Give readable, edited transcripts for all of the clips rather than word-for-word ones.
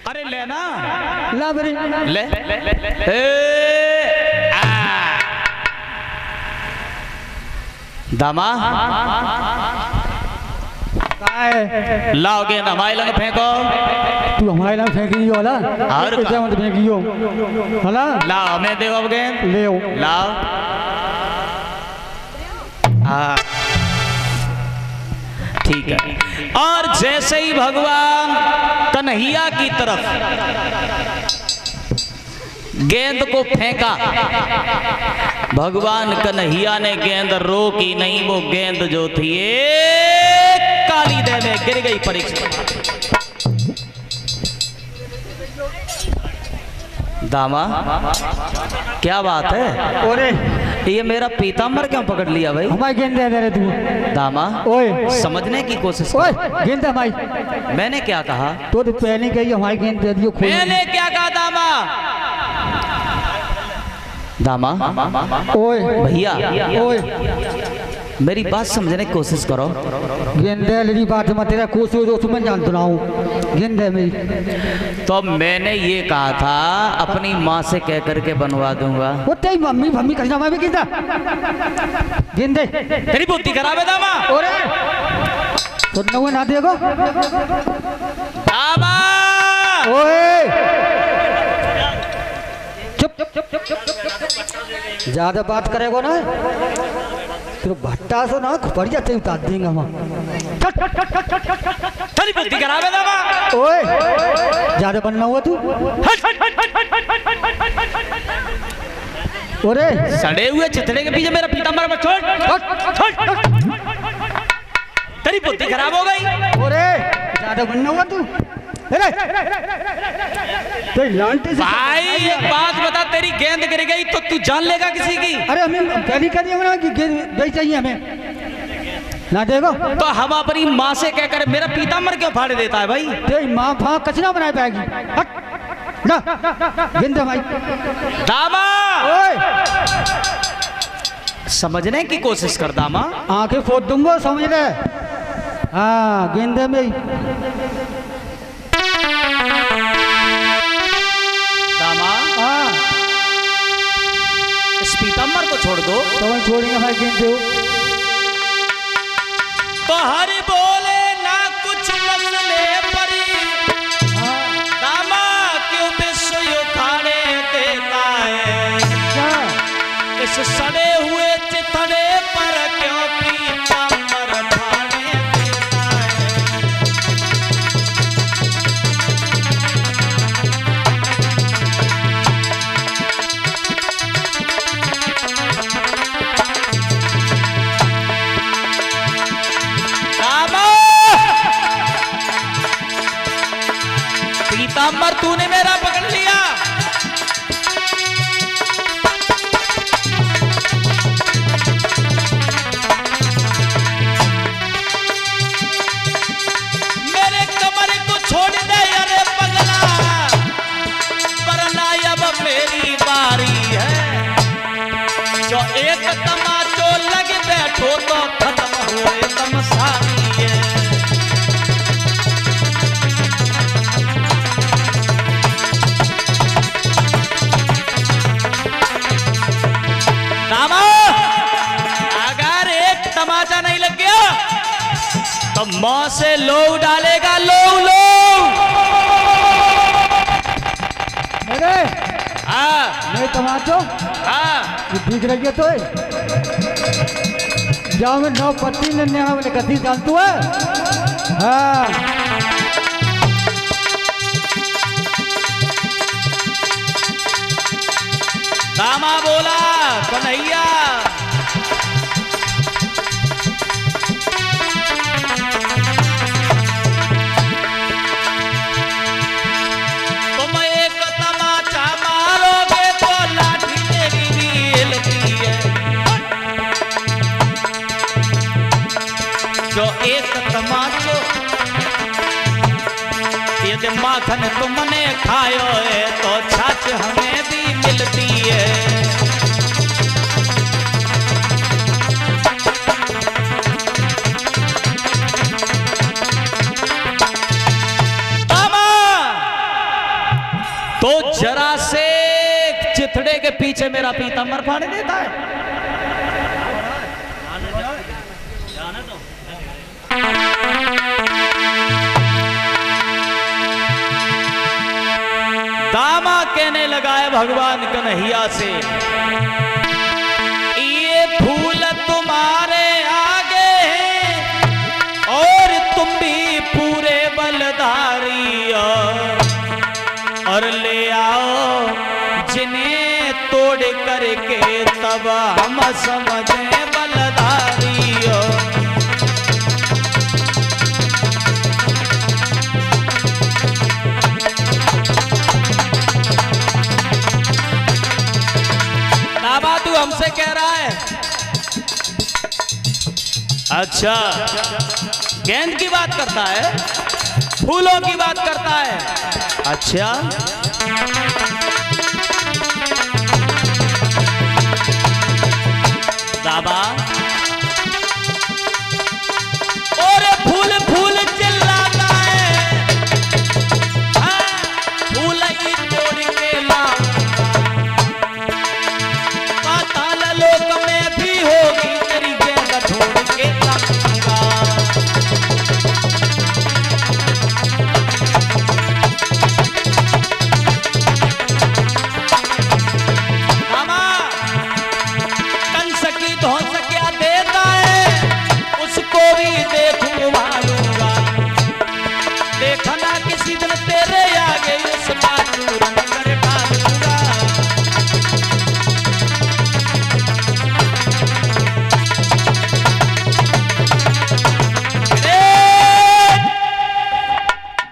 अरे लेना ला बरे ले दामा लाओ गेंद हमारे लंग फेंको। तू हमारे लंग फेंकी होला और इसे मत फेंकियो हला लाओ हमें दे अब गेंद ले लाओ। ठीक है। और जैसे ही भगवान कन्हैया की तरफ गेंद को फेंका, भगवान कन्हैया ने गेंद रोकी नहीं। वो गेंद जो थी एक काली दे में गिर गई परीक्षा। दामा क्या बात है? ओरे ये मेरा पीताम्बर क्यों पकड़ लिया भाई? हमारी गेंद दे दे रे तू। दामा ओए समझने की कोशिश ओए कर। गेंद हमारी। मैंने क्या कहा? तो पहले कही हमारी गेंद दे दियो। मैंने क्या कहा दामा? दामा ओए भैया ओए मेरी बात समझने की कोशिश करो। गेंद लेरी बात मत तेरा कोसो जो सुमन जानता ना हूं। गेंद है मेरी। तो मैंने ये कहा था अपनी माँ से कह करके बनवा दूंगा। वो तेरी मम्मी मम्मी कहना मैं भी गेंद गेंद तेरी बुद्धि खराब है दामा। ओरे सुनना हुआ ना देखो दामा ओए चुप चुप चुप चुप चुप चुप ज्यादा बात करेगो ना तो भट्टा से ना पड़ जाते उतार देंगे हम। तेरी बुद्धि खराब है दामा। ओए ज्यादा बनना हुआ तू। ओरे सड़े हुए चितड़े के पीछे मेरा पीताम्बर मत छोड़। तेरी बुद्धि खराब हो गई। ओरे ज्यादा बनना हुआ तू। तो लांटी से भाई एक बात बता, तेरी गेंद गिर गई तो तू जान लेगा किसी की? अरे हमें पहली कह दिया कि गेंद नहीं चाहिए हमें ना देखो। तो हम अपनी माँ से कहकर मेरा पीताम्बर क्यों फाड़ देता है भाई? तेरी माँ फाँ कचरा बना पाएगी। हट ना गेंद भाई। दामा ओए समझने की कोशिश कर दामा। आंखें फोड़ दूंगा समझ ले। हाँ गेंद में दामा हाँ इस पीताम्बर को छोड़ दो। तो वही छोड़ेंगे भाई गेंद दो। तो हरि बोले ना कुछ मसले परी। दामा क्यों विश्व उखाड़े देता है? इस सड़े हुए चितड़े पर क्यों पीताम्बर फाड़े देता है? पीताम्बर तूने मेरा पकड़ लिया। मेरे कमर को छोड़ दे अरे पगला, वरना अब मेरी बारी है। जो एक तमाचो लग बैठो तो खत्म हुए तमसानी है। अगर एक तमाचा नहीं लग गया तो मौत से लो डालेगा। लो लो अरे हाँ नहीं तमाचो हाँ ये ठीक रही है तो जाओ में नौ पत्ती लेने हमने कथी जानतू है। हाँ दामा बोला कन्हैया तुम एक तमाचा मारोगे तो लाठी मेरी भी हिलती है। जो एक तमाचो यदि माखन तुमने खायो है तो छाछ हमें भी मिलती है। तो जरा से चिथड़े के पीछे मेरा पीताम्बर फाड़ देता है। दामा कहने लगा है भगवान कन्हैया से, ये फूल तुम्हारे आगे हैं और तुम भी पूरे बलधारी और ले आओ जिन्हें तोड़ करके तब हम समझे बलधारी। तू हमसे कह रहा है, अच्छा गेंद की बात करता है, फूलों की बात करता है, अच्छा दाबा और फूल फूल चिल्लाता है, फूल ही तोड़ के पाताल लोक में भी होगी तेरी गेंद छोड़ के लाऊंगा। मामा कंस की धौंस क्या देता है उसको भी देखूं मारूंगा, देखना किसी दिन तेरे आगे उसका चूरन कर डालूंगा।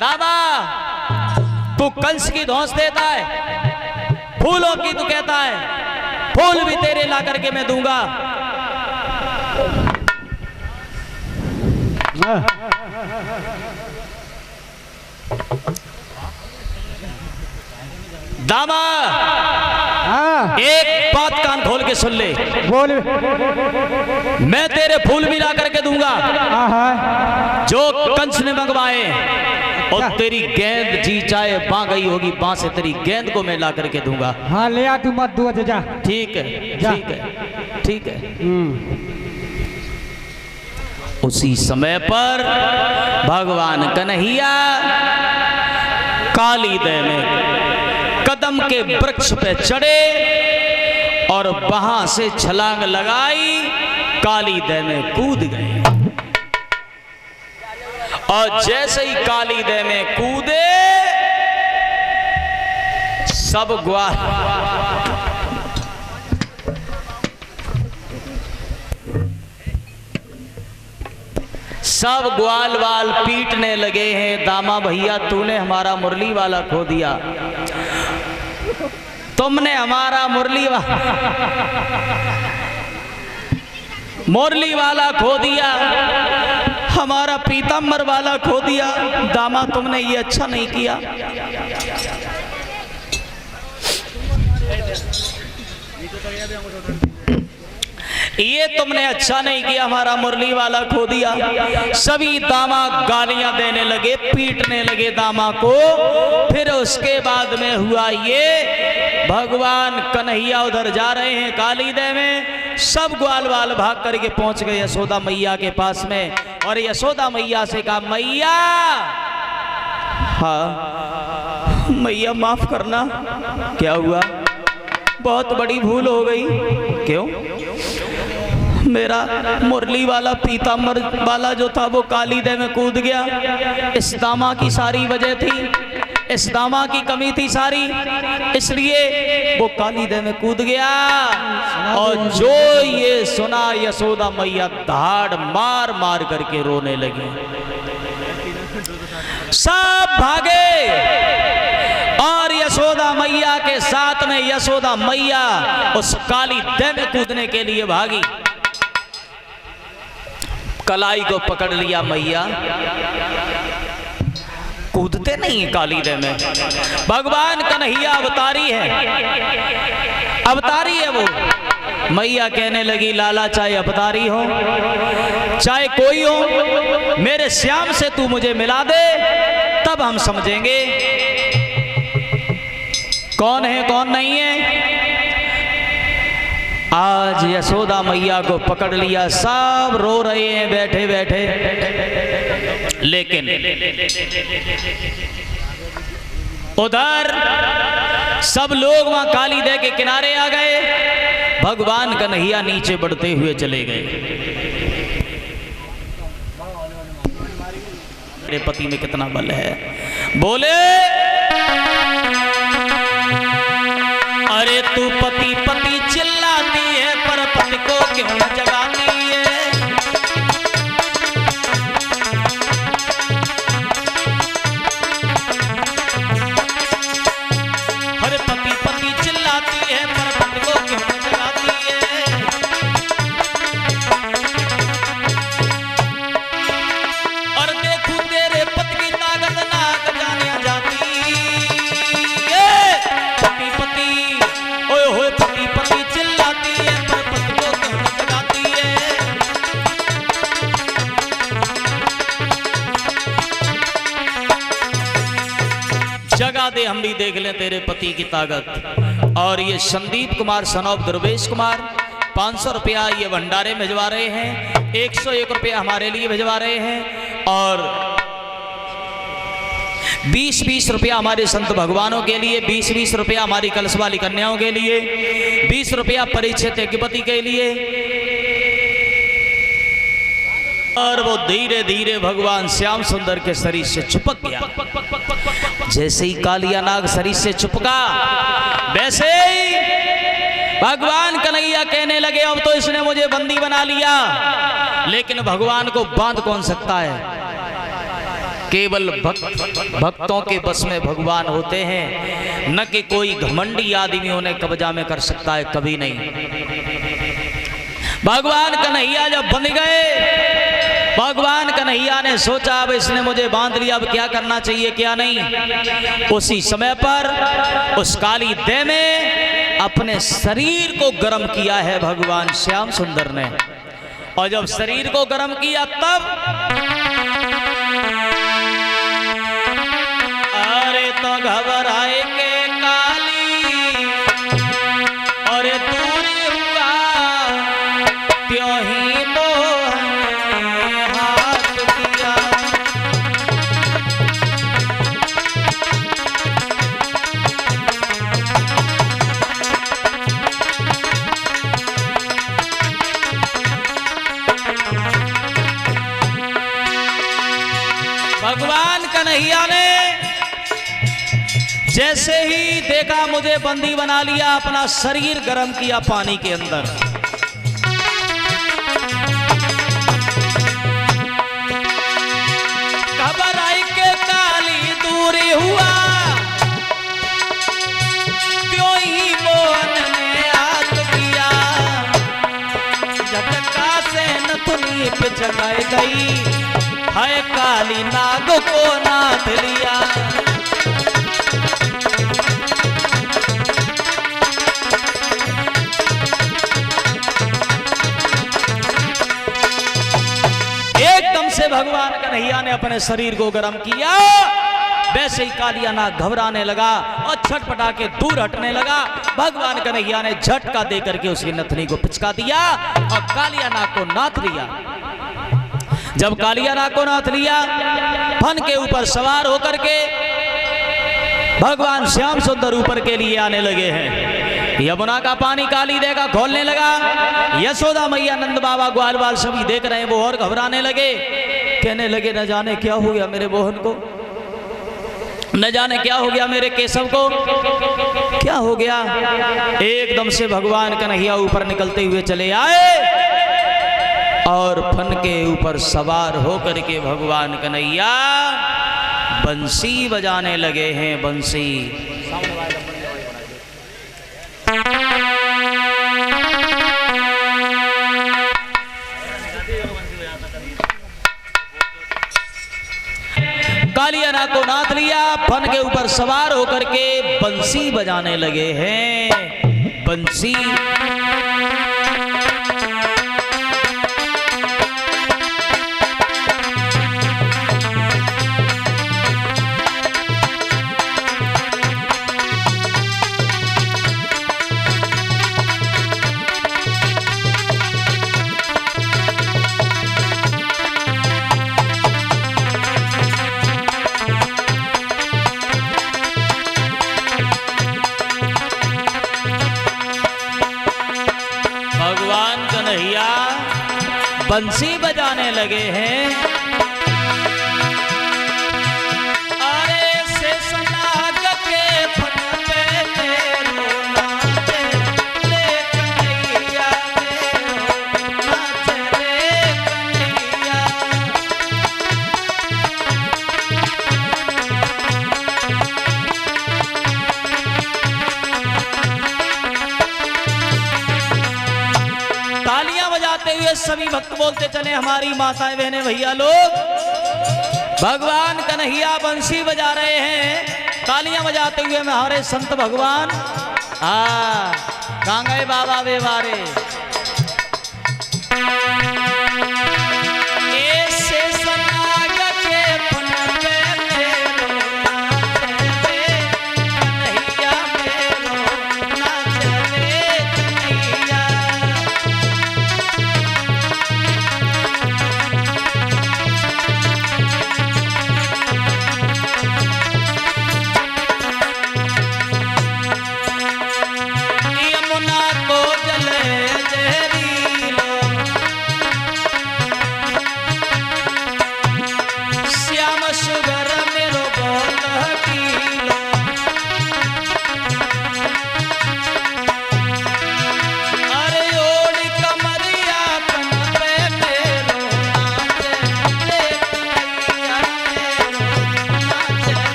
दादा तू कंस की धौंस देता है, फूलों की तू कहता है, फूल भी तेरे ला करके मैं दूंगा। दामा एक बात कान खोल के सुन ले, बोल। मैं तेरे फूल भी ला करके दूंगा जो कंस ने मंगवाए, और तेरी गेंद जी चाहे बां गई होगी, बां से तेरी गेंद को मैं ला करके दूंगा। हाँ ले आ, तू मत दू जा। ठीक है ठीक है ठीक है। उसी समय पर भगवान कन्हैया काली दह में कदम के वृक्ष पे चढ़े और वहां से छलांग लगाई, काली दह में कूद गए। और जैसे ही काली दह में कूदे सब ग्वाल वाल पीटने लगे हैं, दामा भैया तूने हमारा मुरली वाला खो दिया, तुमने हमारा मुरली वाला खो दिया, हमारा पीताम्बर वाला खो दिया, दामा तुमने ये अच्छा नहीं किया। ये तुमने अच्छा नहीं किया, हमारा मुरली वाला खो दिया। सभी दामा गालियां देने लगे, पीटने लगे दामा को। फिर उसके बाद में हुआ ये, भगवान कन्हैया उधर जा रहे हैं काली दह में, सब ग्वाल वाल भाग करके पहुंच गए यशोदा मैया के पास में, और यशोदा मैया से कहा, मैया हाँ मैया माफ करना। क्या हुआ? बहुत बड़ी भूल हो गई। क्यों? मेरा मुरली वाला पीताम्बर वाला जो था वो काली दह में कूद गया, इस दामा की सारी वजह थी, इस दामा की कमी थी सारी, इसलिए वो काली दह में कूद गया। और जो ये सुना यशोदा मैया धाड़ मार मार करके रोने लगी, सब भागे और यशोदा मैया के साथ में यशोदा मैया उस काली दह में कूदने के लिए भागी। कलाई को पकड़ लिया मैया, कूदते नहीं है काली दह में। भगवान कन्हैया अवतारी है, अवतारी है वो। मैया कहने लगी, लाला चाहे अवतारी हो चाहे कोई हो, मेरे श्याम से तू मुझे मिला दे, तब हम समझेंगे। कौन है कौन नहीं है। आज यशोदा मैया को पकड़ लिया, सब रो रहे हैं बैठे बैठे। लेकिन उधर सब लोग वहां काली दह के किनारे आ गए, भगवान कन्हैया नीचे बढ़ते हुए चले गए। मेरे पति में कितना बल है, बोले अरे तू पति पति चिल्लाती है पर पति को क्यों जगाती है। अरे पति पति चिल्लाती है पर पति को क्यों जगाती है। और देखूं तेरे पति की ताकत नाक जाने जाती है। पति पति ओए होए पति पति चिल्लाती है पर पति को क्यों जगाती है। जगा दे, हम भी देख लें तेरे पति की ताकत। और ये संदीप कुमार सन ऑफ दुर्वेश कुमार 500 रुपया ये भंडारे भिजवा रहे हैं, 101 रुपया हमारे लिए भिजवा रहे हैं, और 20-20 रुपया हमारे संत भगवानों के लिए, 20-20 रुपया हमारी कलश वाली कन्याओं के लिए, 20 रुपया परीक्षित के पति के लिए। और वो धीरे धीरे भगवान श्याम सुंदर के शरीर से चिपक गया। जैसे ही कालिया नाग शरीर से चिपका, वैसे ही भगवान कन्हैया कहने लगे अब तो इसने मुझे बंदी बना लिया। लेकिन भगवान को बांध कौन सकता है, केवल भक्तों के बस में भगवान होते हैं, न कि कोई घमंडी आदमी उन्हें कब्जा में कर सकता है, कभी नहीं। भगवान कन्हैया जब बंध गए, भगवान कन्हैया ने सोचा अब इसने मुझे बांध लिया, अब क्या करना चाहिए क्या नहीं। उसी समय पर उस काली देह में अपने शरीर को गर्म किया है भगवान श्याम सुंदर ने। और जब शरीर को गर्म किया तब अरे तो घबराए के काली और दूर हुआ त्यों ही मोहन ने हाथ किया। भगवान कन्हैया ने जैसे ही देखा मुझे बंदी बना लिया, अपना शरीर गर्म किया पानी के अंदर। घबराई के काली दूरी हुआ क्यों ही मोहन ने हाथ किया। झटका से नथुनी पे जगाई गई, है काली नाग को नाथ लिया। एकदम से भगवान कन्हैया ने अपने शरीर को गर्म किया, वैसे ही कालिया नाग घबराने लगा और छटपटा के दूर हटने लगा। भगवान कन्हैया ने झटका देकर के उसकी नथनी को पिचका दिया और कालिया नाग को नाथ लिया। जब कालिया नाग को नाथ लिया, फन के ऊपर सवार होकर के भगवान श्याम सुंदर ऊपर के लिए आने लगे हैं। यमुना का पानी काली देह का खोलने लगा। यशोदा मैया, नंद बाबा, ग्वाल बाल सभी देख रहे हैं, वो और घबराने लगे, कहने लगे न जाने क्या हो गया मेरे मोहन को, न जाने क्या हो गया मेरे केशव को, क्या हो गया। एकदम से भगवान कन्हैया ऊपर निकलते हुए चले आए और फन के ऊपर सवार होकर के भगवान कन्हैया बंसी बजाने लगे हैं। बंसी कालिया नाग को नाथ लिया, फन के ऊपर सवार होकर के बंसी बजाने लगे हैं। बंसी बंसी बजाने लगे हैं। अरे शेषनाग के फन पे मेरो नाचे ले कन्हैया, मेरो नाचे ले कन्हैया। तालियां बजाते हुए सभी भक्त बोलते चले, हमारी माताएं बहनें भैया लोग, भगवान कन्हैया बंसी बजा रहे हैं। तालियां बजाते हुए हमारे संत भगवान कहाँ गए बाबा बेवारे।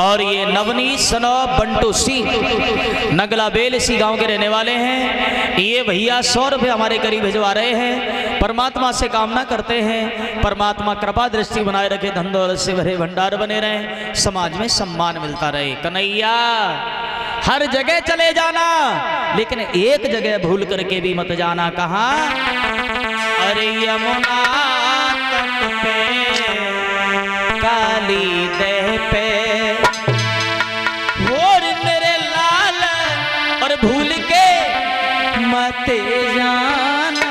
और ये नवनीत सनो बंटू सिंह नगला बेल इसी गांव के रहने वाले हैं। ये भैया 100 रुपये हमारे करीब भिजवा रहे हैं। परमात्मा से कामना करते हैं परमात्मा कृपा दृष्टि बनाए रखे, धन दौलत से भरे भंडार बने रहे, समाज में सम्मान मिलता रहे। कन्हैया हर जगह चले जाना लेकिन एक जगह भूल करके भी मत जाना। कहाँ? अरे यमुना तट पे काली दे पे और मेरे लाल और भूल के मत जाना।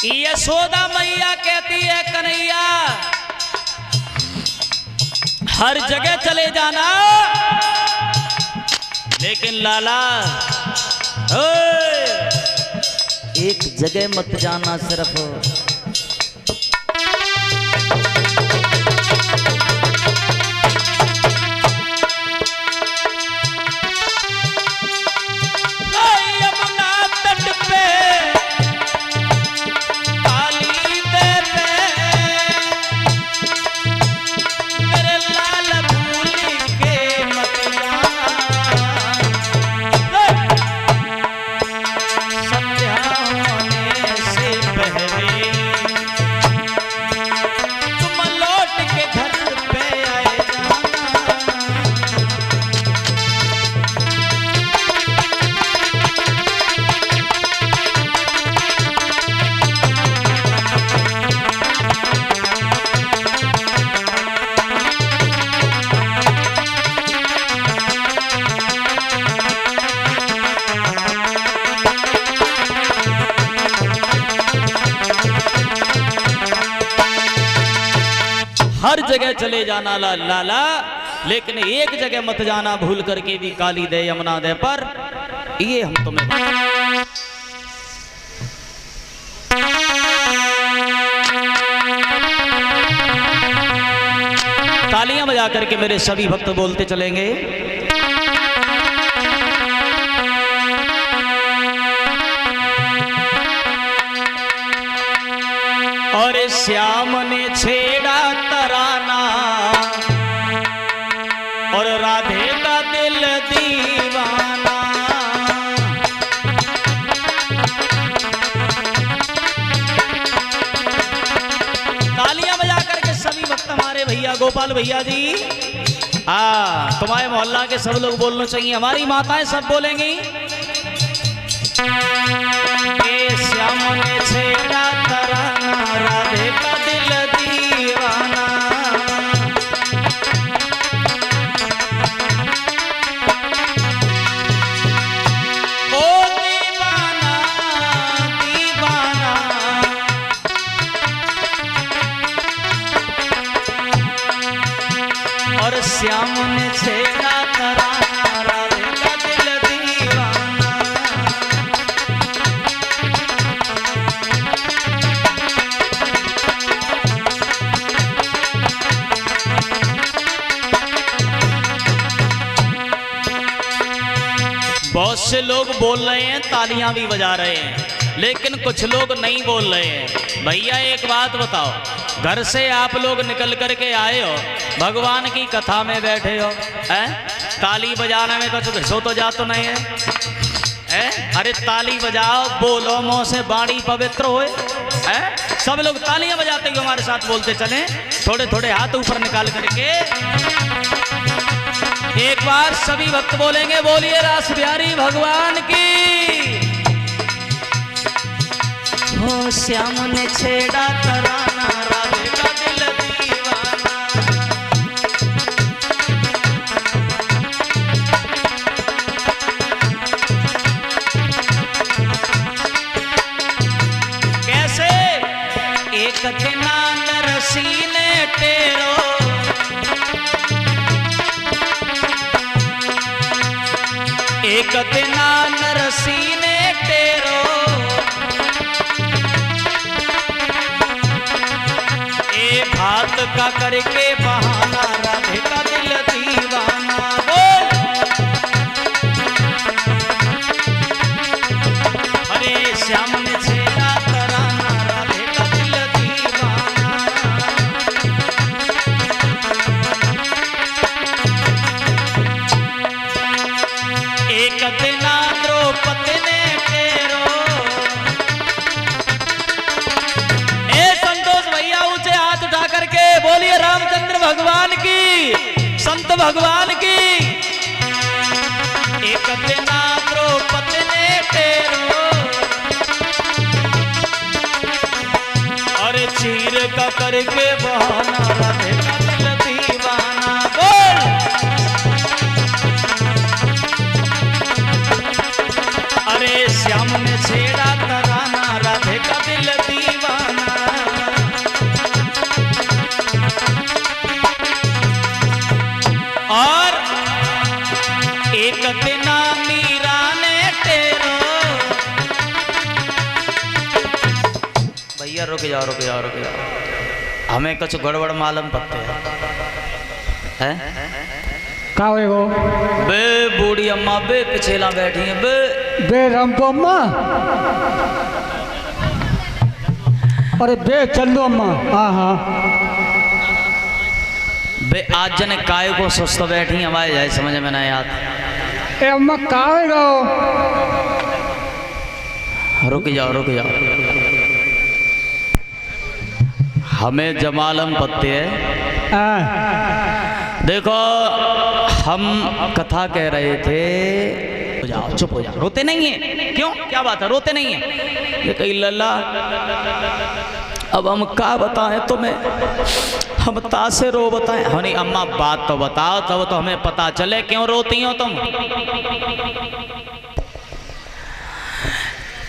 यशोदा मैया कहती है कन्हैया हर जगह चले जाना, लेकिन लाला एक जगह मत जाना सिर्फ। यमुना तट पे हर जगह चले जाना लाला, लेकिन एक जगह मत जाना भूल करके भी काली दे यमुना दे पर। ये हम तुम्हें तालियां बजा करके मेरे सभी भक्त बोलते चलेंगे। और श्याम ने छेड़ा तराना और राधे का दिल दीवाना। तालियां बजा करके सभी भक्त हमारे भैया गोपाल भैया जी, तुम्हारे मोहल्ला के सब लोग बोलना चाहिए, हमारी माताएं सब बोलेंगी। श्याम ने छेड़ा तराना राधे का दिल दीवाना। ओ दीवाना दीवाना और श्याम ने छेड़ा तराना राधे का दिल दीवाना। बहुत से लोग बोल रहे हैं, तालियां भी बजा रहे हैं, लेकिन कुछ लोग नहीं बोल रहे हैं। भैया एक बात बताओ, घर से आप लोग निकल करके आए हो, भगवान की कथा में बैठे हो, ताली बजाने में कुछ घिसो तो जा तो नहीं है? अरे ताली बजाओ, बोलो, मुंह से बाणी पवित्र होए। सब लोग तालियां बजाते हुए हमारे साथ बोलते चले, थोड़े थोड़े हाथ ऊपर निकाल करके एक बार सभी भक्त बोलेंगे, बोलिए रास बिहारी भगवान की। हो श्याम ने छेड़ा तराना राधे का दिल दीवाना। कैसे? एक दिन नरसी ने टेरो एक दिन नरसी ने टेरो ए भात का करके बहाना राधे का दिल दीवाना। संत भगवान की। एक बिना द्रौपदी ने टेरो अरे चीर का करके बहाना राधे का दिल दीवाना। बोल अरे श्याम ने छेड़ा तराना राधे का दिल दीवाना। और एक दिन मीरा ने टेरो भैया रुक जाओ रुक जाओ रुक जाओ, हमें कुछ गड़बड़ मालूम पड़ते हैं। का हो बे बूढ़ी अम्मा बे पिछेला बैठी है बे रामपो अम्मा। अरे बे चलो अम्मा। हाँ हाँ बे आज जने काय को सुस्त बैठी हमारे जाए समझ में ना याद। ए अम्मा का हो रुक जाओ रुक जाओ, हमें जमालम पत्ते है। देखो हम कथा कह रहे थे। हो जाओ चुप हो जाओ, रोते नहीं है क्यों, क्या बात है रोते नहीं है। ये कही लल्ला अब हम क्या बताएं तुम्हें, हम तासे रो बताएं। हनी अम्मा बात तो बताओ तब तो हमें पता चले क्यों रोती हो तुम।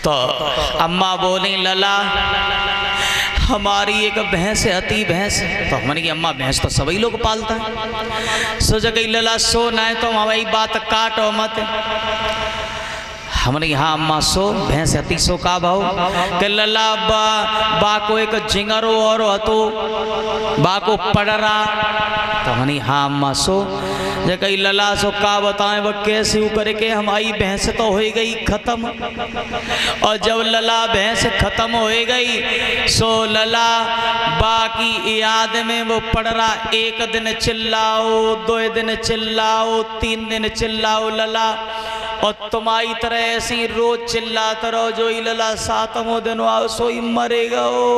तो अम्मा बोली लला हमारी एक भैंस है, अति भैंस है। तो हमने की अम्मा भैंस तो सभी लोग पालता है। सो जगह लला सो ना है तो हमारी बात काटो मत। हमने हाँ अम्मा सो भैंस अति सो का भाव के लला बा को एक झिंगरो और हतो बा को पड़रा। तो हमने हाँ अम्मा सो जे कही लला सो का बताएं वो कैसे करके हमारी भैंस तो हो गई खत्म। और जब लला भैंस खत्म हो गई सो लला बाकी याद में वो पड़रा एक दिन चिल्लाओ, 2 दिन चिल्लाओ, 3 दिन चिल्लाओ लला। और तुम्हारी तरह ऐसी रोज चिल्लाता रहो जो ही लला 7वां दिन आओ सो ही मरेगा हो।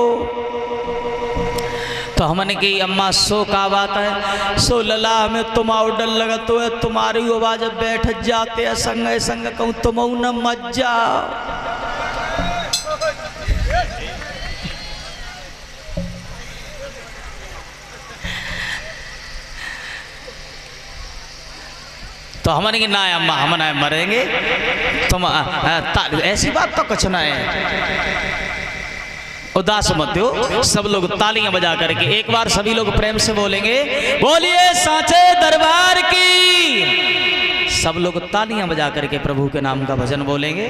तो हमने की अम्मा सो का बात है। सो लला हमें तुम्हारा डर लगा तो है तुम्हारी आवाज बैठ जाते हैं संग संग कहूँ तुम न मत जाओ। तो हमने की ना अम्मा हम ना मरेंगे तुम ऐसी बात तो कुछ ना है। उदास मत हो, सब लोग तालियां बजा करके एक बार सभी लोग प्रेम से बोलेंगे बोलिए सांचे दरबार की। सब लोग तालियां बजा करके प्रभु के नाम का भजन बोलेंगे।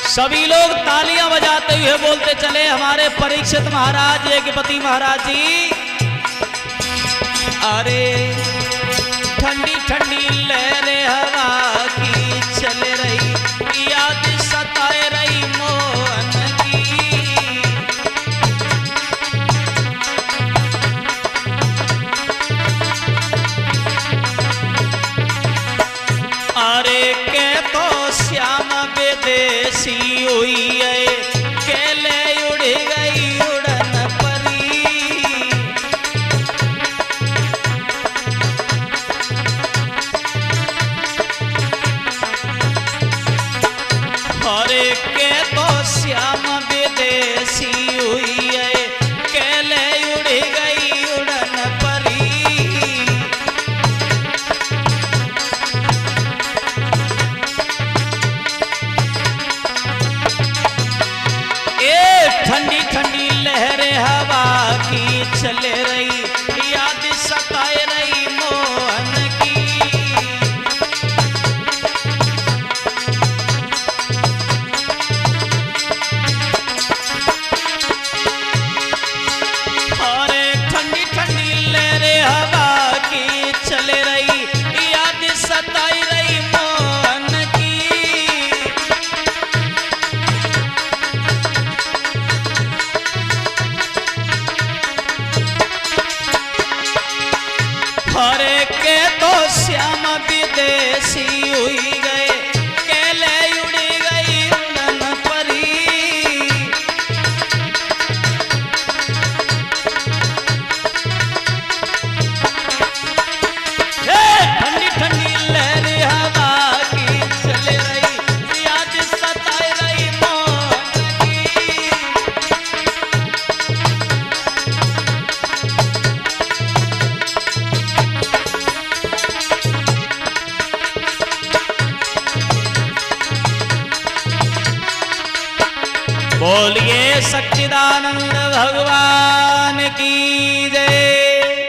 सभी लोग तालियां बजाते हुए बोलते चले हमारे परीक्षित महाराज यज्ञपति महाराज जी। अरे ठंडी ठंडी लहरें हवा की चल रही याद सताए रही मोहन की। अरे के तो श्याम विदेशी हुई है केले उड़ गई उड़न परी। सच्चिदानंद भगवान की जय।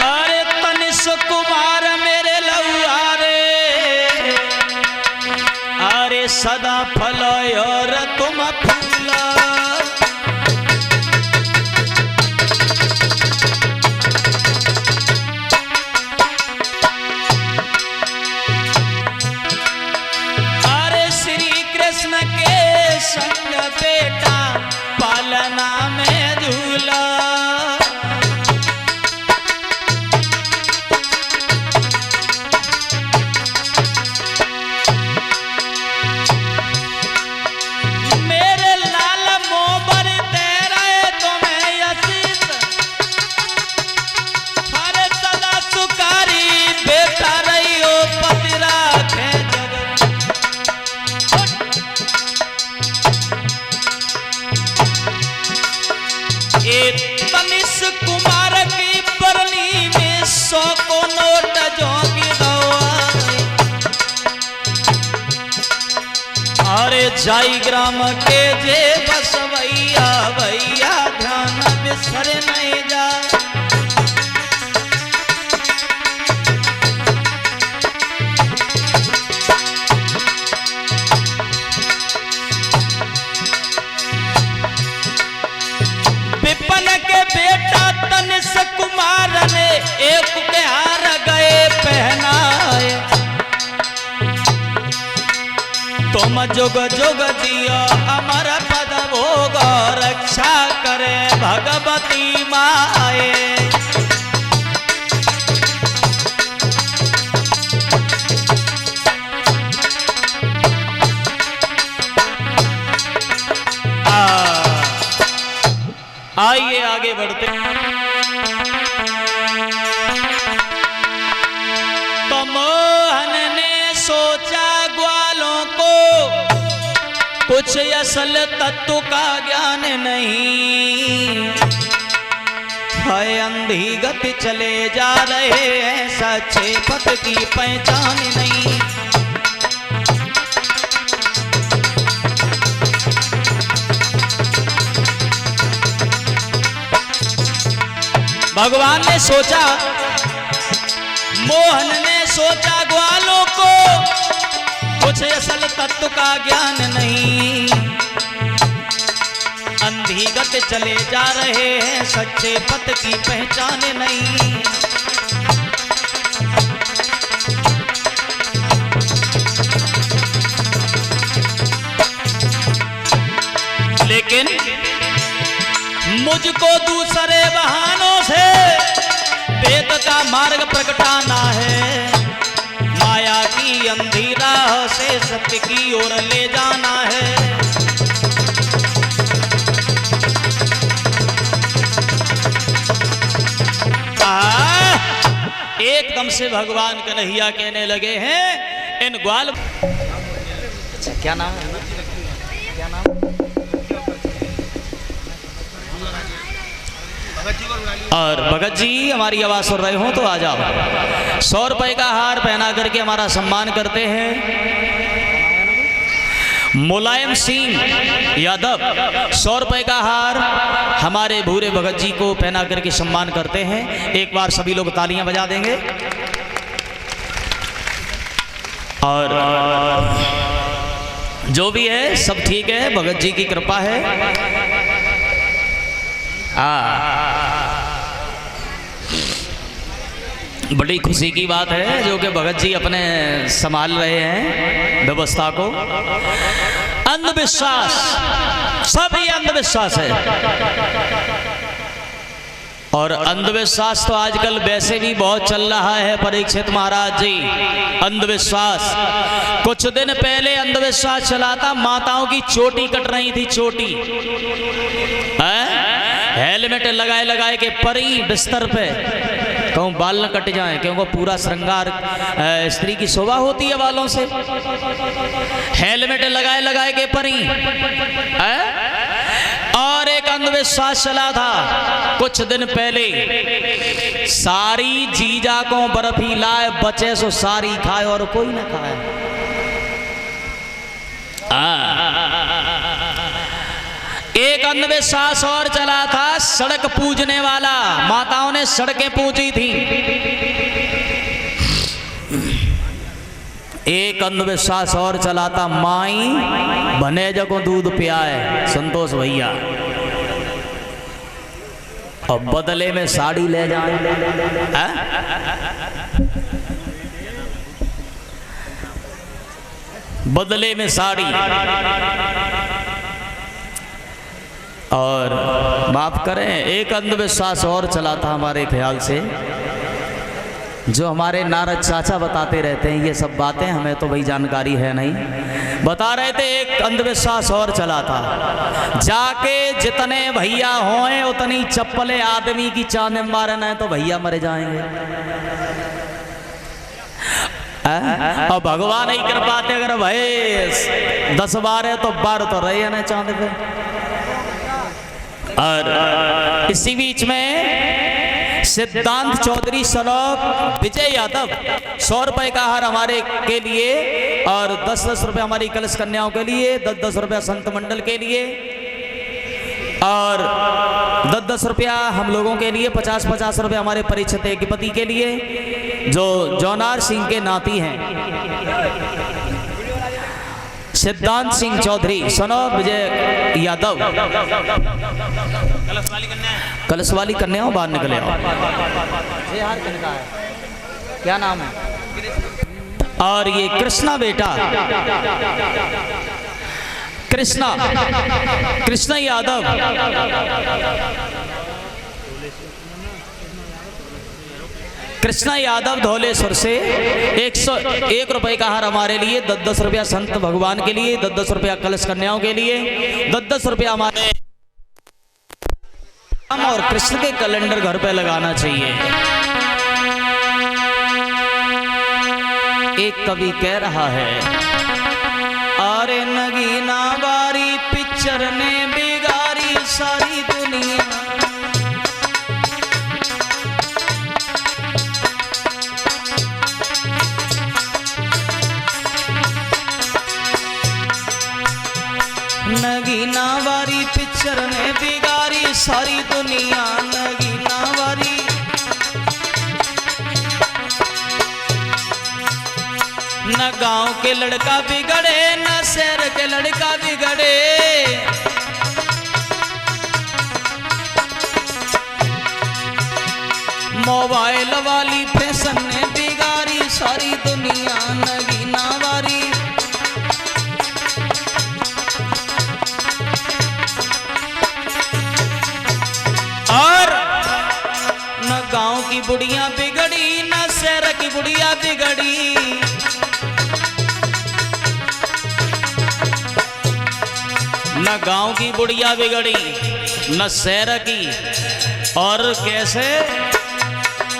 अरे तनिष्क कुमार मेरे लौआरे, अरे सदा फल और तुम फूल। संग बेटा पालना में झूला, मेरे लाल मोबर तेरा तुम्हें आशीष, हरे सदा सुकारी बेटा रही हो पति राखे तनिष्क कुमार की परनी में 100 को नोट जोगी दवाई। अरे जाई ग्राम के जे बस भैया भैया ध्यान बिसर नहीं जा। विपन के बेटा तनिष्क कुमार ने एक के हार गए पहनाए, तुम जुग जुग जियो अमर पद भोग रक्षा करे भगवती माए। आइए आगे बढ़ते। तो मोहन ने सोचा ग्वालों को कुछ असल तत्व का ज्ञान नहीं है, अंधी गति चले जा रहे हैं, सच्चे पथ की पहचान नहीं। भगवान ने सोचा, मोहन ने सोचा ग्वालों को कुछ असल तत्व का ज्ञान नहीं, अंधी गत चले जा रहे हैं, सच्चे पथ की पहचान नहीं। लेकिन मुझको दूसरे बहानों से वेद का मार्ग प्रकटाना है, माया की अंधी राह से सत्य की ओर ले जाना है। एकदम से भगवान कन्हैया कहने लगे हैं इन ग्वाल। अच्छा क्या नाम है? क्या नाम? और भगत जी हमारी आवाज सुन रहे हो तो आ जाओ। 100 रुपए का हार पहना करके हमारा सम्मान करते हैं मुलायम सिंह यादव। 100 रुपए का हार हमारे भूरे भगत जी को पहना करके सम्मान करते हैं। एक बार सभी लोग तालियां बजा देंगे। और जो भी है सब ठीक है, भगत जी की कृपा है। बड़ी खुशी की बात है जो कि भगत जी अपने संभाल रहे हैं व्यवस्था को। अंधविश्वास, सभी अंधविश्वास है। और अंधविश्वास तो आजकल वैसे भी बहुत चल रहा है परीक्षित महाराज जी। अंधविश्वास कुछ दिन पहले अंधविश्वास चला था, माताओं की चोटी कट रही थी, चोटी हेलमेट लगाए लगाए के परी बिस्तर पे, कहूँ बाल न कट जाए क्योंकि पूरा श्रृंगार स्त्री की शोभा होती है बालों से। हेलमेट लगाए लगाए के परी और एक अंधविश्वास चला था कुछ दिन पहले, सारी जीजा को बर्फी लाए, बचे सो सारी खाए और कोई ना खाए। एक अंधविश्वास और चला था, सड़क पूजने वाला। माताओं ने सड़कें पूजी थी। एक अंधविश्वास और चला था, माई बने जगो दूध पियाए संतोष भैया और बदले में साड़ी ले जाए। बदले में साड़ी। और माफ करें, एक अंधविश्वास और चला था हमारे ख्याल से, जो हमारे नारद चाचा बताते रहते हैं। ये सब बातें हमें तो भाई जानकारी है नहीं, बता रहे थे। एक अंधविश्वास और चला था, जाके जितने भैया होए उतनी चप्पलें आदमी की चांद में मारना है तो भैया मर जाएंगे। और भगवान ही कृपाते अगर भाई 10 12 तो 12 तो रहे ना चांद पे। और इसी बीच में सिद्धांत चौधरी सनोक विजय यादव 100 रुपए का हार हमारे के लिए और 10-10 रुपए हमारी कलश कन्याओं के लिए, 10-10 रुपया संत मंडल के लिए और 10-10 रुपया हम लोगों के लिए, 50-50 रुपये हमारे परीक्षित एकपति के लिए जो जौनार सिंह के नाती हैं, सिद्धांत सिंह चौधरी सनोक विजय यादव। कलश वाली कन्याओं बाहर निकले आओ। ये हार किनका है? क्या नाम है? और ये कृष्णा बेटा, कृष्णा यादव। कृष्णा यादव धौलेश्वर से 101 रुपए का हार हमारे लिए, 10-10 रुपया संत भगवान के लिए, 10-10 रुपया कलश कन्याओं के लिए, 10-10 रुपया हमारे और कृष्ण के कैलेंडर घर पे लगाना चाहिए। एक कवि कह रहा है, अरे नगीना बारी पिक्चर ने बिगाड़ी सारी दुनिया, नगीना वारी पिक्चर ने बिगाड़ी सारी दुनिया, नगीना वारी। न गांव के लड़का बिगड़े, न शहर के लड़का बिगड़े, मोबाइल वाली फैशन ने बिगाड़ी सारी दुनिया, नगीना वारी। और न गांव की बुढ़िया बिगड़ी, न शहर की बुढ़िया बिगड़ी, न गांव की बुढ़िया बिगड़ी न शहर की। और कैसे?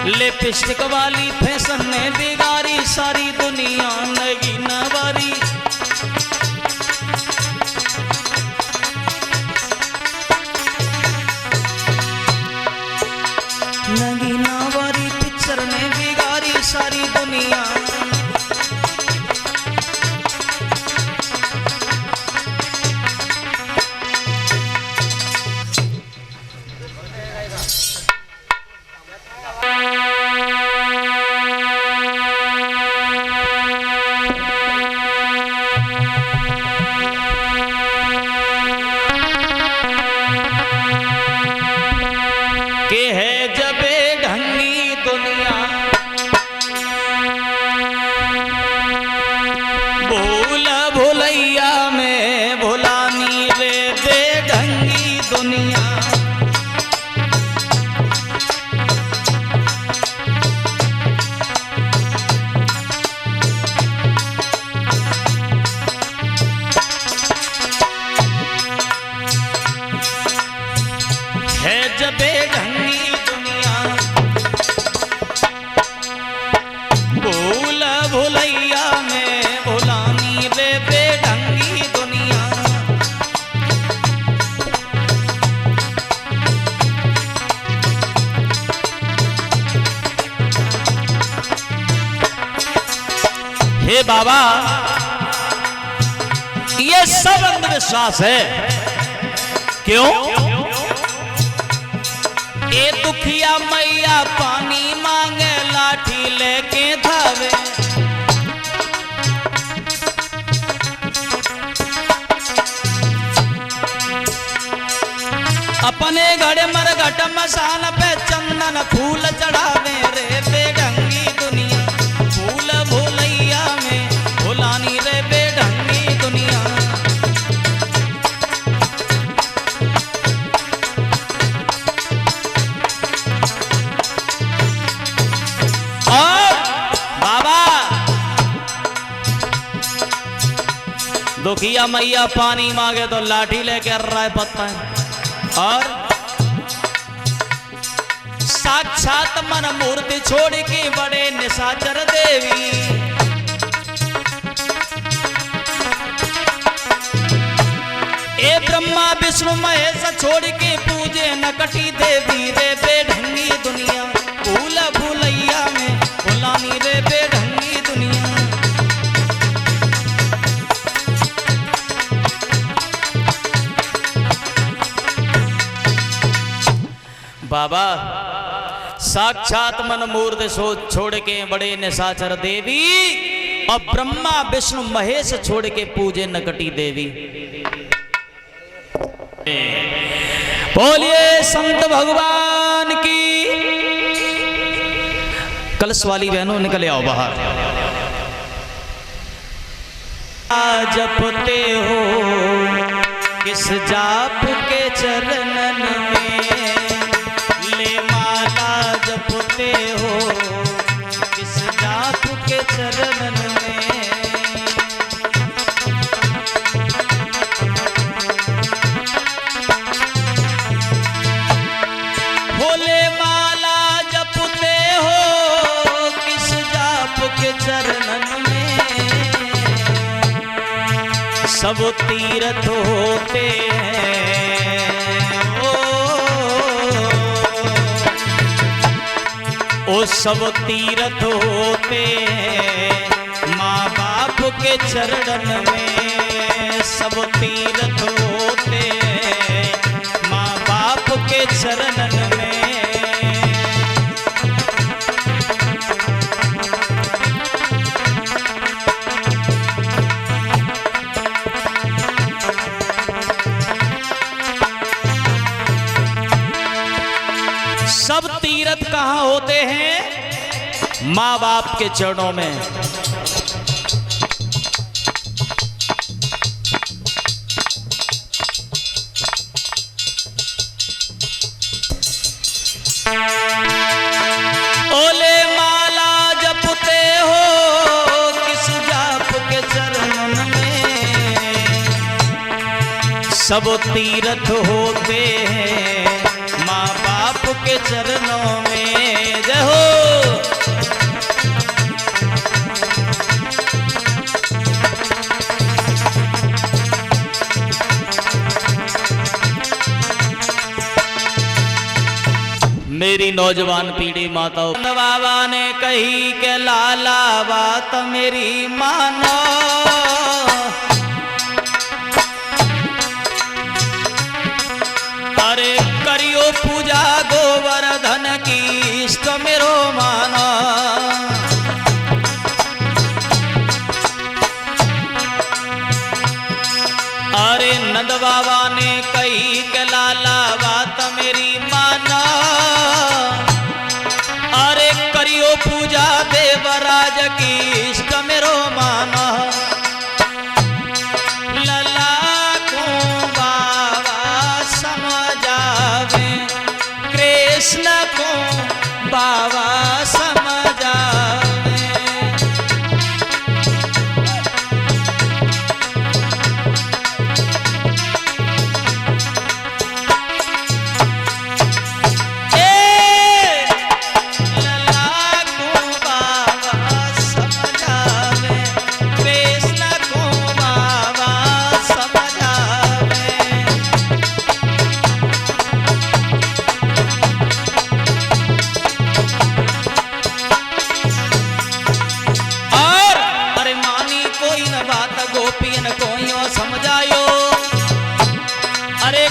लिपस्टिक वाली फैशन ने बिगाड़ी सारी दुनिया, नगीना वारी। नगीना वारी पिक्चर ने बिगाड़ी सारी दुनिया। के है जबे ढंगी दुनिया, भूल भुलैया में भुलानी रे बेढंगी दुनिया। है जबे ढंगी दुनिया, भूल भुलैया में भुलानी रे बेढंगी दुनिया। बाबा ये सब अंधविश्वास है। क्यों? ये दुखिया मैया पानी मांगे लाठी लेके धावे, अपने घड़े मरघट मसान पे चंदन फूल चढ़ावे रे बेढंगी दुनिया, फूल भूलैया में भुलानी रे बेढंगी दुनिया। और बाबा दुखिया मैया पानी मांगे तो लाठी लेके अर्रा पत्ता है, और साक्षात मन मूर्ति छोड़ के बड़े निशाचर देवी, ए ब्रह्मा विष्णु महेश छोड़ के पूजे नकटी देवी रे बेढंगी दुनिया, भूल भूलैया में भुलानी रे बेढंगी दुनिया। बाबा साक्षात मन मूर्ति छोड़ के बड़े निशाचर देवी, और ब्रह्मा विष्णु महेश छोड़ के पूजे नकटी देवी। बोलिए संत भगवान की। कलश वाली बहनों निकले आओ बाहर। जपते हो किस जाप के चरणन में, जपते हो किस जाप के चरणन में, भोले माला जपते हो किस जाप के चरणन में, सब तीर्थ होते हैं ओ सब तीर्थ होते माँ बाप के चरणन में, सब तीर्थ होते माँ बाप के चरणन में। सब तीर्थ कहाँ होते हैं? माँ बाप के चरणों में। ओले माला जपते हो किस जाप के चरणन में, सब तीर्थ होते हैं माँ बाप के चरणों में। जय हो। मेरी नौजवान पीढ़ी माताओं, बाबा ने कही के लाला बात मेरी मानो, अरे करियो पूजा गोवर्धन की इष्ट मेरो माना। अरे नंद बाबा ने कही के लाला बात मेरी माना, अरे करियो पूजा देवराज की इष्ट मेरो माना। लला को बाबा समझावे, कृष्ण को बाबा समझावे।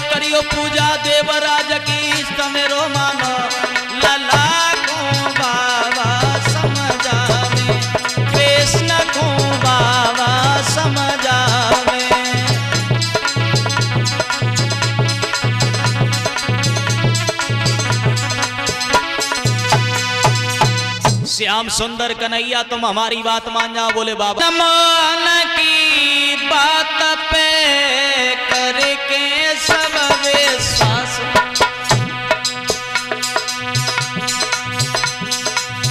करियो पूजा देवराज की तमेरो मानो लला को बाबा समझावे कृष्ण को बाबा समझावे। श्याम सुंदर कन्हैया तुम हमारी बात मान जाओ। बोले बाबा मान की बात पे करके सब विश्वास,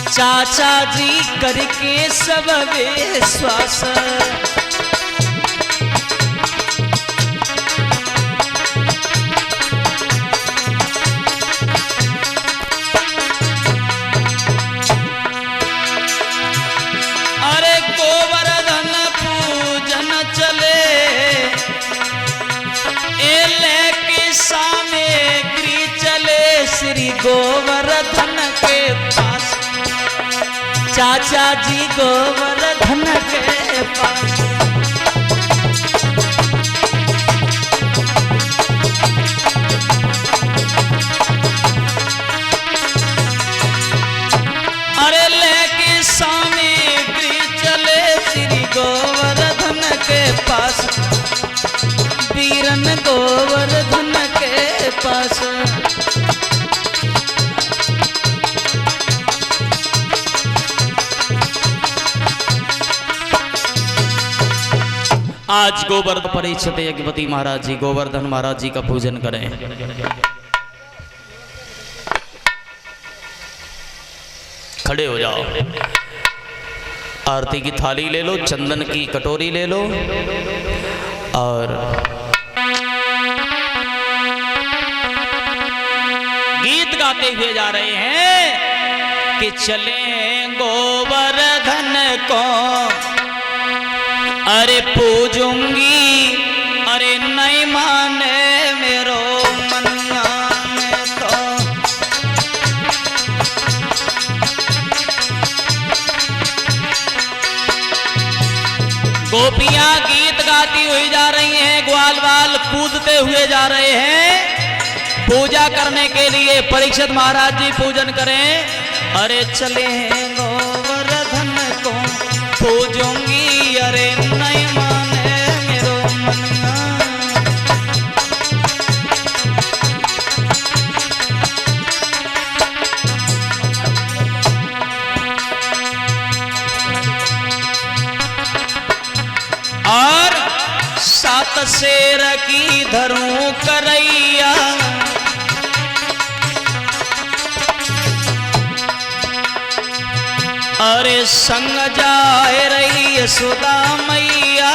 चाचा जी करके सब विश्वास। श्री गोवर्धन के पास, चाचा जी गोवर्धन के पास। अरे लेके सामग्री चले श्री गोवर्धन के पास, वीरन गोवर्धन के पास। आज गोवर्धन परीक्षित यज्ञपति महाराज जी गोवर्धन महाराज जी का पूजन करें। खड़े हो जाओ, आरती की थाली ले लो, चंदन की कटोरी ले लो और गीत गाते हुए जा रहे हैं कि चले गोवर्धन को अरे पूजूंगी, अरे नहीं माने मेरो मनिया में तो। गोपियां गीत गाती हुई जा रही हैं, ग्वाल बाल कूदते हुए जा रहे हैं पूजा करने के लिए। परीक्षित महाराज जी पूजन करें। अरे चले गोवर्धन को पूजूंगी, अरे नहीं माने मेरो मनिया। और सात शेर की धरूं करैया, अरे संग जाए रही यशोदा मैया।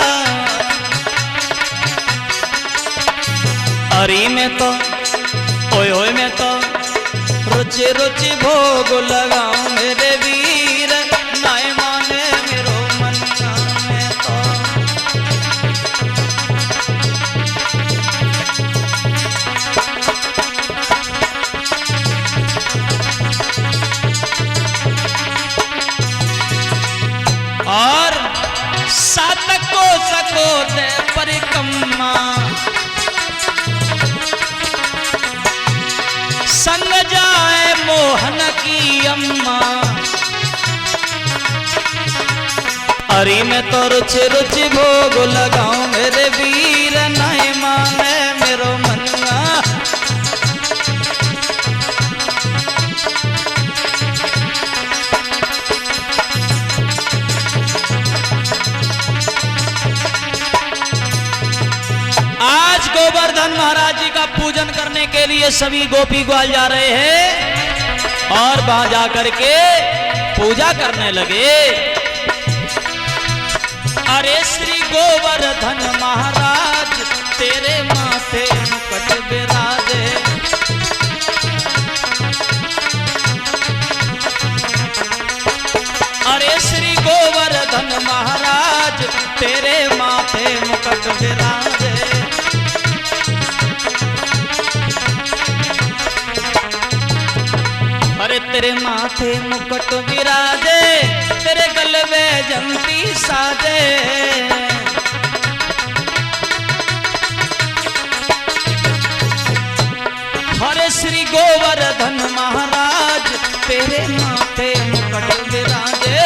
अरे में तो ओए ओए में तो रुचि रुचि भोग लगाऊं मेरे वीर, नाय माने मेरो मनिया में तो। और सातको सको दे परिक्रमा, संग जाए मोहन की अम्मा। अरे मैं तो रुचि रुचि भोग लगाऊं मेरे वीर, नहीं माने मेरो मनिया। आज गोवर्धन महाराज जी का पूजन करने के लिए सभी गोपी ग्वाल जा रहे हैं और वहां जाकर के पूजा करने लगे। अरे श्री गोवर्धन महाराज तेरे माथे मुकुट विराजे, अरे श्री गोवर्धन महाराज तेरे माथे मुकुट विराजे। अरे तेरे माथे मुकुट विराजे, तेरे गले में जंती साजे। श्री गोवर्धन महाराज तेरे माथे मुकुट विराजे।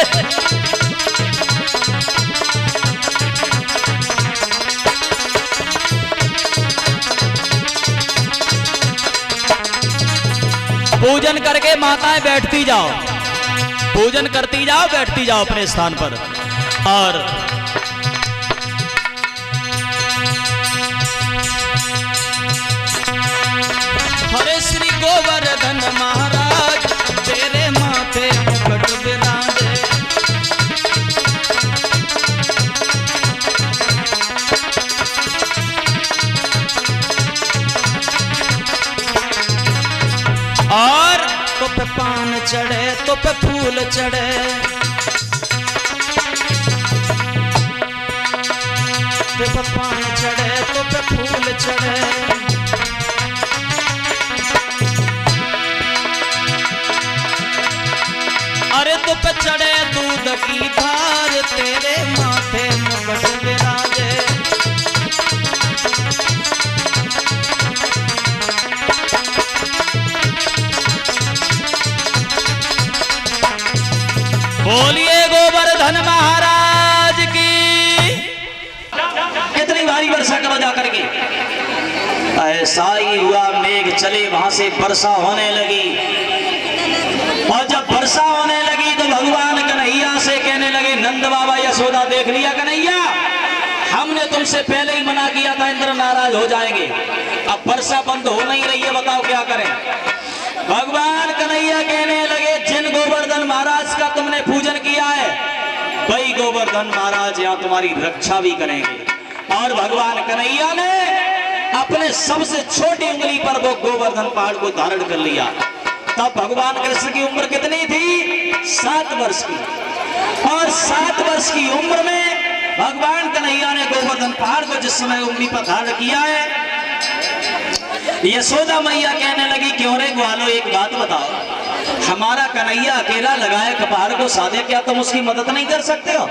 पूजन करके माताएं बैठती जाओ, पूजन करती जाओ, बैठती जाओ अपने स्थान पर। और हरे श्री गोवर्धन महाराज तेरे माथे मुकुट विराजे। और तो पे पान चढ़े तो पे फूल चढ़े, पे पान चढ़े तो पे फूल चढ़े। अरे तो पे चढ़े दूध की धार तेरे माथे मुकुट विराजे। बोलिए गोवर्धन महाराज की। कितनी बारी वर्षा करो जाकर के। ऐसा ही हुआ, मेघ चले, वहां से वर्षा होने लगी। और जब वर्षा होने लगी तो भगवान कन्हैया से कहने लगे, नंद बाबा यशोदा देख लिया कन्हैया, हमने तुमसे पहले ही मना किया था, इंद्र नाराज हो जाएंगे। अब वर्षा बंद हो नहीं रही है, बताओ क्या करें। भगवान कन्हैया कहने लगे, जिन गोवर्धन महाराज का तुमने पूजन किया है वही गोवर्धन महाराज यहाँ तुम्हारी रक्षा भी करेंगे। और भगवान कन्हैया ने अपने सबसे छोटी उंगली पर वो गोवर्धन पहाड़ को धारण कर लिया। तब भगवान कृष्ण की उम्र कितनी थी? 7 वर्ष की। और 7 वर्ष की उम्र में भगवान कन्हैया ने गोवर्धन पहाड़ को जिस समय उंगली पर धारण किया है, यशोदा मैया कहने लगी, क्यों रे ग्वालो एक बात बताओ, हमारा कन्हैया अकेला लगाए कपार को साधे, क्या तुम उसकी मदद नहीं कर सकते हो?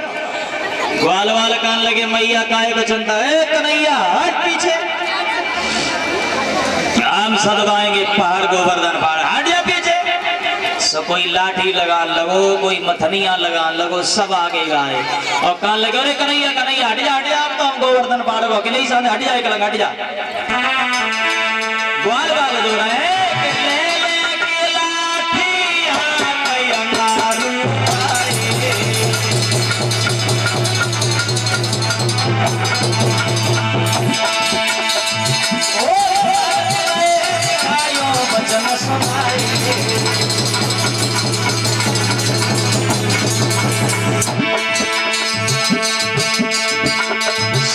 ग्वाल वाल कहने लगे, मैया काहे को चिंता है, कन्हैया हट पीछे, हम सदवाएंगे पहाड़ गोवर्धन पहाड़, हट जा पीछे। सो कोई लाठी लगा लगो, कोई मथनियां लगा लगो, सब आगे गाए और कहने लगे, अरे कन्हैया कन्हैया हट जा, हट जा, अब तो हम गोवर्धन पहाड़ को अकेले ही साधे, हट जा, एक लगा हट जा। ग्वाल वाले जो रहे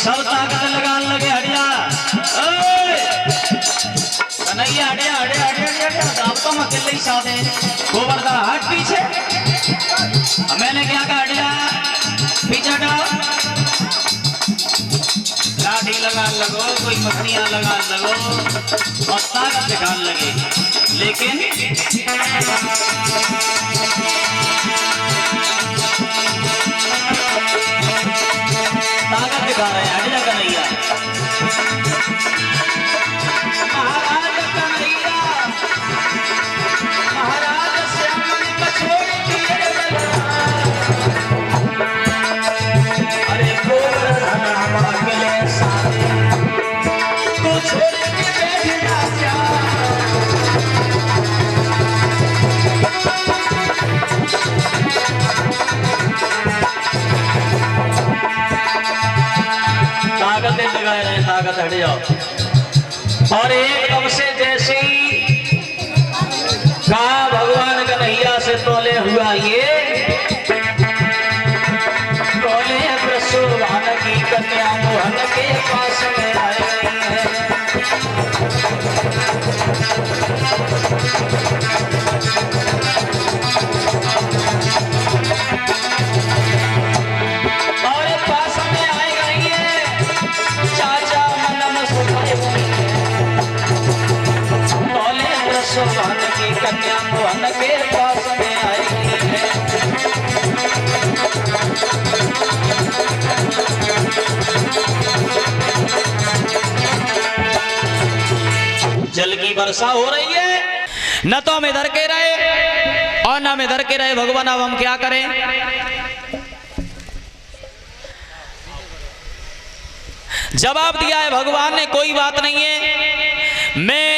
सब ताकत लगाने लगे, हटिया कन्हैया, हटिया हटिया हटिया हटिया, अब तो हम अकेले ही साधे, गोवर्धन हट पीछे। मैंने क्या कहा, हटिया पीछे हटाओ, लाठी लगा लगो, कोई मछलियां लगा लगो और ताकत दिखाने लगे। लेकिन ताकत दिखा रहे हैं, हटिया कन्हैया, महाराज कन्हैया, महाराज श्याम ने छोड़ दिए। अरे गोवर्धन हम अकेले साधे, तू छोड़ के बैठ जा क्या? ताकत लगाए रहे, ताकत हट जाओ। और एकदम से जैसी कहा भगवान कन्हैया से तोले हुआ ये तोले प्रसुभान की कन्या मोहन के पास में आए हैं। और पास में आए गई है चाचा मनम सुखाए तोले प्रसुभान की कन्या मोहन के पास में आई है। जल की वर्षा हो रही है, न तो हम इधर के रहे और न हम इधर के रहे। भगवान अब हम क्या करें? जवाब दिया है भगवान ने, कोई बात नहीं है, मैं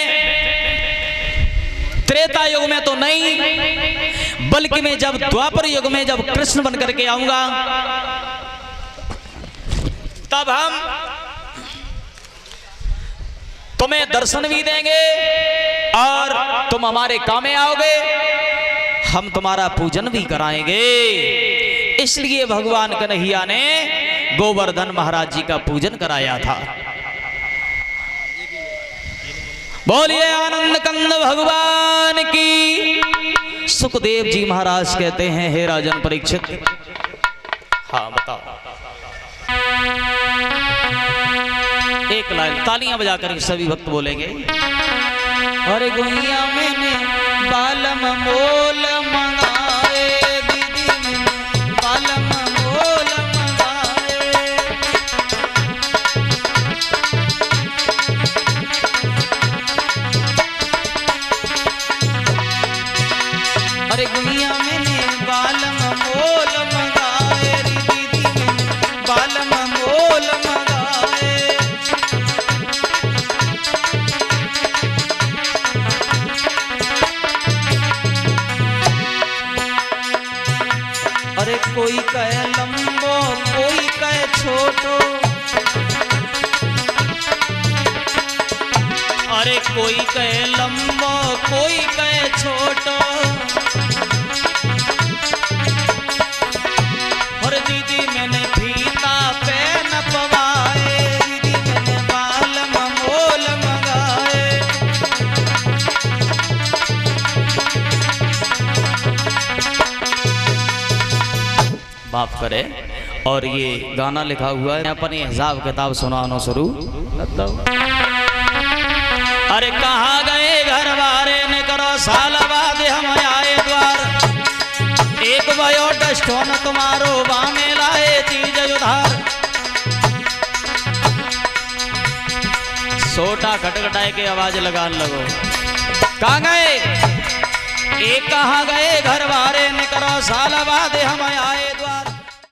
त्रेता युग में तो नहीं, बल्कि मैं जब द्वापर युग में जब कृष्ण बन करके आऊंगा तब हम तुम्हें दर्शन भी देंगे और तुम हमारे काम में आओगे, हम तुम्हारा पूजन भी कराएंगे। इसलिए भगवान कन्हैया ने गोवर्धन महाराज जी का पूजन कराया था। बोलिए आनंद कंद भगवान की। सुखदेव जी महाराज कहते हैं, हे राजन परीक्षित, हाँ बताओ। एक लाइन तालियां बजाकर सभी भक्त बोलेंगे। अरे गुइया मैंने बालम मोल मंगाए, दीदी मैंने बालम मोल मंगाए। अरे गुइया मैंने बालम मोल मंगाए, दीदी मैंने बालम मोल मंगाए। अरे कोई कहे लंबो, कोई कहे छोटो, अरे कोई कहे लंबो, कोई कहे छोटो। और दीदी मैंने फीता पे न पवाए, दीदी मैंने बालम मोल मंगाए। माफ करे। और ये गाना लिखा हुआ है, अपने हिसाब किताब सुनाना शुरू। अरे कहाँ गए घर वारे ने करो साल बाद हम आए द्वार, एक भयो डस्टोन तुम्हारो बामे लाए चीज उधार। सोटा खटखटाए के आवाज लगाने लगो। कहाँ गए? एक कहाँ गए घर वारे ने करो साल बाद हम